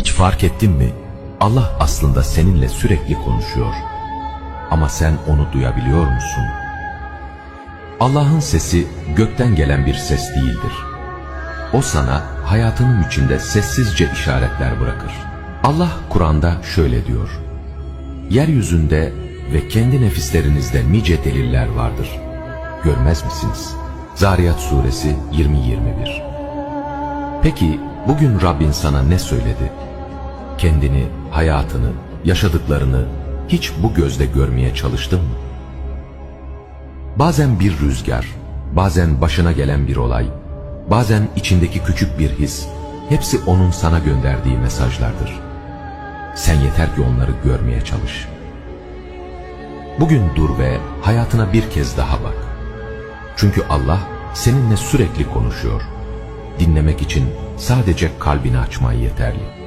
Hiç fark ettin mi? Allah aslında seninle sürekli konuşuyor. Ama sen onu duyabiliyor musun? Allah'ın sesi gökten gelen bir ses değildir. O sana hayatının içinde sessizce işaretler bırakır. Allah Kur'an'da şöyle diyor: yeryüzünde ve kendi nefislerinizde nice deliller vardır. Görmez misiniz? Zariyat suresi 20-21. Peki bugün Rabbin sana ne söyledi? Kendini, hayatını, yaşadıklarını hiç bu gözle görmeye çalıştın mı? Bazen bir rüzgar, bazen başına gelen bir olay, bazen içindeki küçük bir his, hepsi onun sana gönderdiği mesajlardır. Sen yeter ki onları görmeye çalış. Bugün dur ve hayatına bir kez daha bak. Çünkü Allah seninle sürekli konuşuyor. Dinlemek için sadece kalbini açman yeterli.